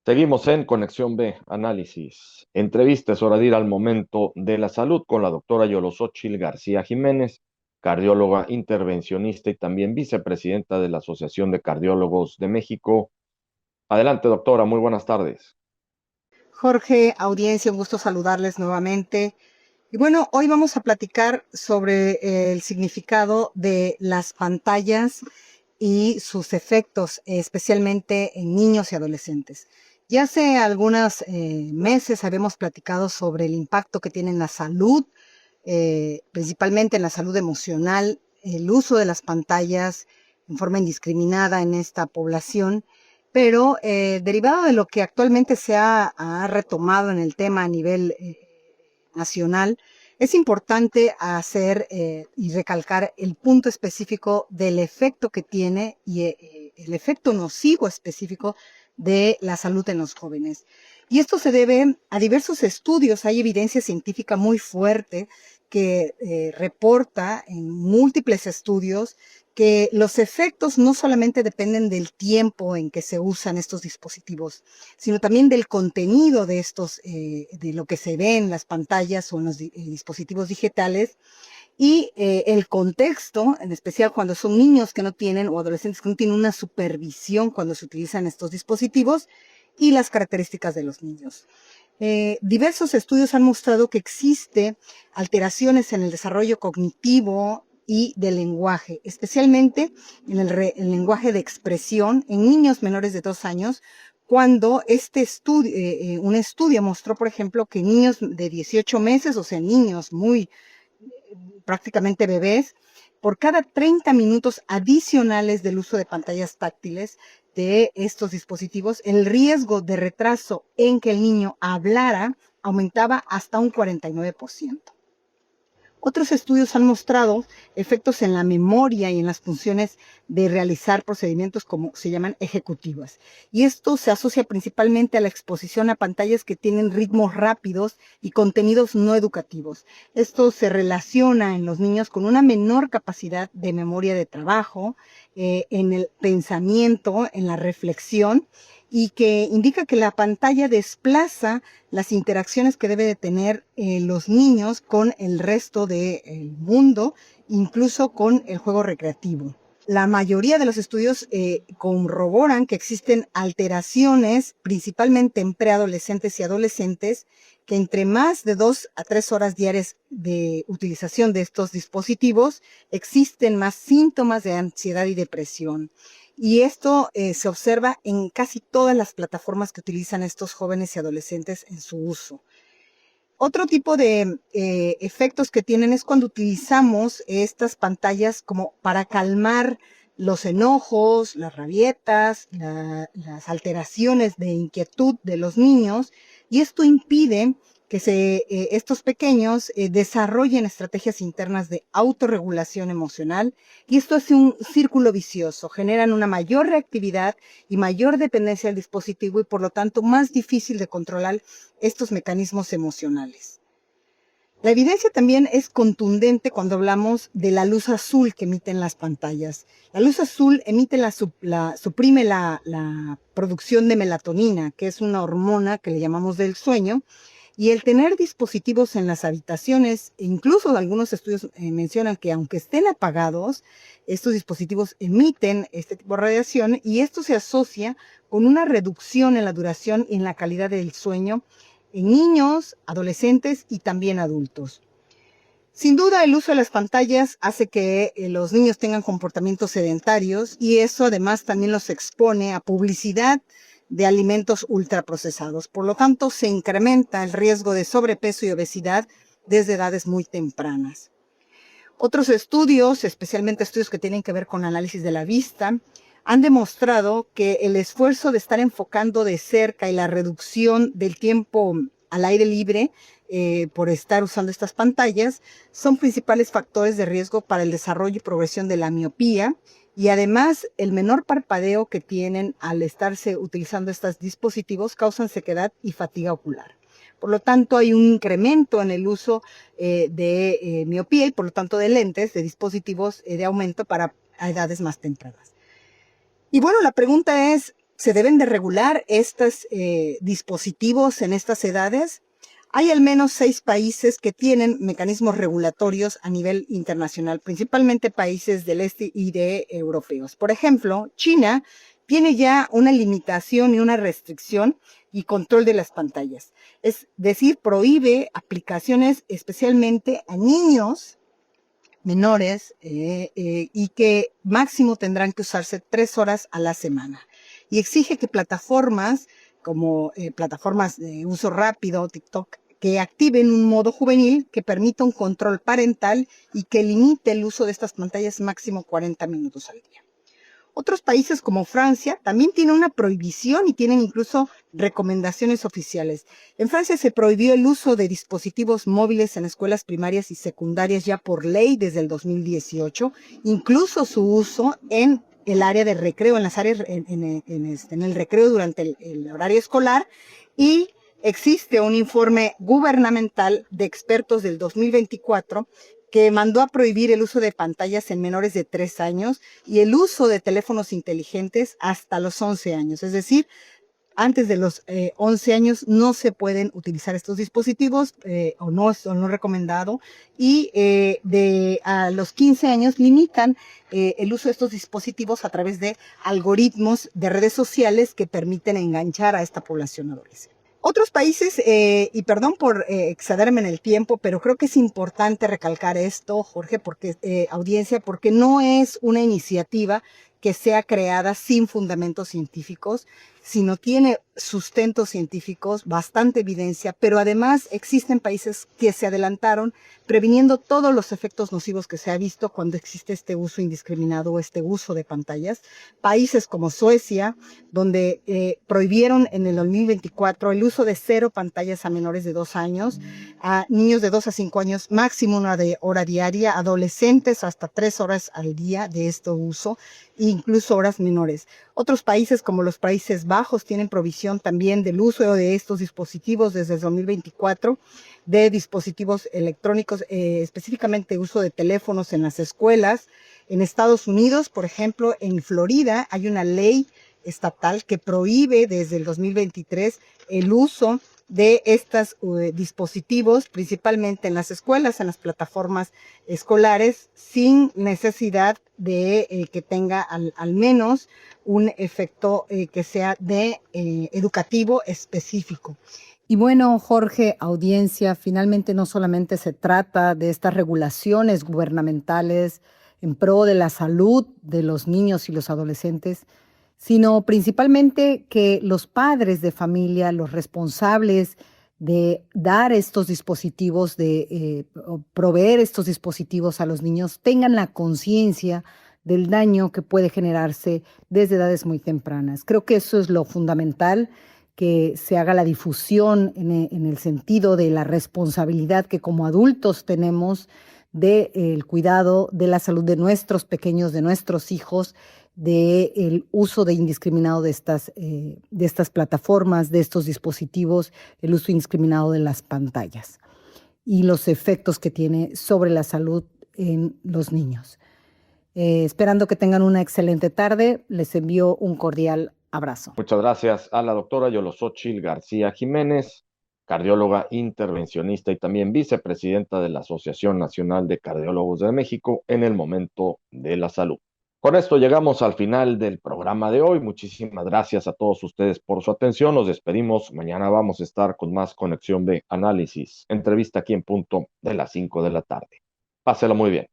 Seguimos en Conexión B, análisis. Entrevista, es hora de ir al momento de la salud con la doctora Yolosóchil García Jiménez, cardióloga intervencionista y también vicepresidenta de la Asociación de Cardiólogos de México. Adelante, doctora, muy buenas tardes. Jorge, audiencia, un gusto saludarles nuevamente. Y bueno, hoy vamos a platicar sobre el significado de las pantallas y sus efectos, especialmente en niños y adolescentes. Ya hace algunos meses habíamos platicado sobre el impacto que tiene en la salud, principalmente en la salud emocional, el uso de las pantallas en forma indiscriminada en esta población, pero derivado de lo que actualmente ha retomado en el tema a nivel nacional, es importante hacer y recalcar el punto específico del efecto que tiene y el efecto nocivo específico de la salud en los jóvenes. Y esto se debe a diversos estudios. Hay evidencia científica muy fuerte que reporta en múltiples estudios que los efectos no solamente dependen del tiempo en que se usan estos dispositivos, sino también del contenido de estos, de lo que se ve en las pantallas o en los dispositivos digitales y el contexto, en especial cuando son niños que no tienen o adolescentes que no tienen una supervisión cuando se utilizan estos dispositivos y las características de los niños. Diversos estudios han mostrado que existe alteraciones en el desarrollo cognitivo y del lenguaje, especialmente en el lenguaje de expresión en niños menores de 2 años, cuando un estudio mostró, por ejemplo, que niños de 18 meses, o sea, niños muy prácticamente bebés, por cada 30 minutos adicionales del uso de pantallas táctiles de estos dispositivos, el riesgo de retraso en que el niño hablara aumentaba hasta un 49%. Otros estudios han mostrado efectos en la memoria y en las funciones de realizar procedimientos como se llaman ejecutivas. Y esto se asocia principalmente a la exposición a pantallas que tienen ritmos rápidos y contenidos no educativos. Esto se relaciona en los niños con una menor capacidad de memoria de trabajo, en el pensamiento, en la reflexión, y que indica que la pantalla desplaza las interacciones que debe de tener los niños con el resto del mundo, incluso con el juego recreativo. La mayoría de los estudios corroboran que existen alteraciones, principalmente en preadolescentes y adolescentes, que entre más de 2 a 3 horas diarias de utilización de estos dispositivos, existen más síntomas de ansiedad y depresión. Y esto se observa en casi todas las plataformas que utilizan estos jóvenes y adolescentes en su uso. Otro tipo de efectos que tienen es cuando utilizamos estas pantallas como para calmar los enojos, las rabietas, las alteraciones de inquietud de los niños, y esto impide que estos pequeños desarrollen estrategias internas de autorregulación emocional, y esto hace un círculo vicioso, generan una mayor reactividad y mayor dependencia del dispositivo y por lo tanto más difícil de controlar estos mecanismos emocionales. La evidencia también es contundente cuando hablamos de la luz azul que emiten las pantallas. La luz azul suprime la producción de melatonina, que es una hormona que le llamamos del sueño, y el tener dispositivos en las habitaciones, incluso algunos estudios mencionan que aunque estén apagados, estos dispositivos emiten este tipo de radiación y esto se asocia con una reducción en la duración y en la calidad del sueño en niños, adolescentes y también adultos. Sin duda, el uso de las pantallas hace que los niños tengan comportamientos sedentarios y eso además también los expone a publicidad de alimentos ultraprocesados. Por lo tanto, se incrementa el riesgo de sobrepeso y obesidad desde edades muy tempranas. Otros estudios, especialmente estudios que tienen que ver con análisis de la vista, han demostrado que el esfuerzo de estar enfocando de cerca y la reducción del tiempo al aire libre por estar usando estas pantallas son principales factores de riesgo para el desarrollo y progresión de la miopía, y además el menor parpadeo que tienen al estarse utilizando estos dispositivos causan sequedad y fatiga ocular. Por lo tanto, hay un incremento en el uso de miopía y por lo tanto de lentes, de dispositivos de aumento para edades más tempranas. Y bueno, la pregunta es, se deben de regular estos dispositivos en estas edades. Hay al menos 6 países que tienen mecanismos regulatorios a nivel internacional, principalmente países del este y de europeos. Por ejemplo, China tiene ya una limitación y una restricción y control de las pantallas. Es decir, prohíbe aplicaciones especialmente a niños menores y que máximo tendrán que usarse 3 horas a la semana. Y exige que plataformas como plataformas de uso rápido, TikTok, que activen un modo juvenil que permita un control parental y que limite el uso de estas pantallas máximo 40 minutos al día. Otros países como Francia también tienen una prohibición y tienen incluso recomendaciones oficiales. En Francia se prohibió el uso de dispositivos móviles en escuelas primarias y secundarias ya por ley desde el 2018, incluso su uso en el área de recreo, en las áreas, en el recreo durante el horario escolar, y existe un informe gubernamental de expertos del 2024 que mandó a prohibir el uso de pantallas en menores de 3 años y el uso de teléfonos inteligentes hasta los 11 años. Es decir, antes de los 11 años no se pueden utilizar estos dispositivos o no es recomendado, y a los 15 años limitan el uso de estos dispositivos a través de algoritmos de redes sociales que permiten enganchar a esta población adolescente. Otros países, y perdón por excederme en el tiempo, pero creo que es importante recalcar esto, Jorge, porque audiencia, porque no es una iniciativa que sea creada sin fundamentos científicos, sino tiene sustentos científicos, bastante evidencia, pero además existen países que se adelantaron previniendo todos los efectos nocivos que se ha visto cuando existe este uso indiscriminado o este uso de pantallas. Países como Suecia, donde prohibieron en el 2024 el uso de 0 pantallas a menores de 2 años, a niños de 2 a 5 años, máximo 1 hora diaria, adolescentes hasta 3 horas al día de este uso, incluso horas menores. Otros países como los Países Bajos tienen provisión también del uso de estos dispositivos desde el 2024, de dispositivos electrónicos, específicamente uso de teléfonos en las escuelas. En Estados Unidos, por ejemplo, en Florida hay una ley estatal que prohíbe desde el 2023 el uso de estos dispositivos, principalmente en las escuelas, en las plataformas escolares, sin necesidad de que tenga al menos un efecto que sea de educativo específico. Y bueno, Jorge, audiencia, finalmente no solamente se trata de estas regulaciones gubernamentales en pro de la salud de los niños y los adolescentes, sino principalmente que los padres de familia, los responsables de dar estos dispositivos, de proveer estos dispositivos a los niños, tengan la conciencia del daño que puede generarse desde edades muy tempranas. Creo que eso es lo fundamental, que se haga la difusión en el sentido de la responsabilidad que como adultos tenemos del cuidado de la salud de nuestros pequeños, de nuestros hijos, del uso indiscriminado de estas plataformas, de estos dispositivos, el uso indiscriminado de las pantallas y los efectos que tiene sobre la salud en los niños. Esperando que tengan una excelente tarde, les envío un cordial abrazo. Muchas gracias a la doctora Yolosóchil García Jiménez, cardióloga intervencionista y también vicepresidenta de la Asociación Nacional de Cardiólogos de México en el momento de la salud. Con esto llegamos al final del programa de hoy. Muchísimas gracias a todos ustedes por su atención. Nos despedimos. Mañana vamos a estar con más Conexión B Análisis. Entrevista aquí en punto de las 5 de la tarde. Páselo muy bien.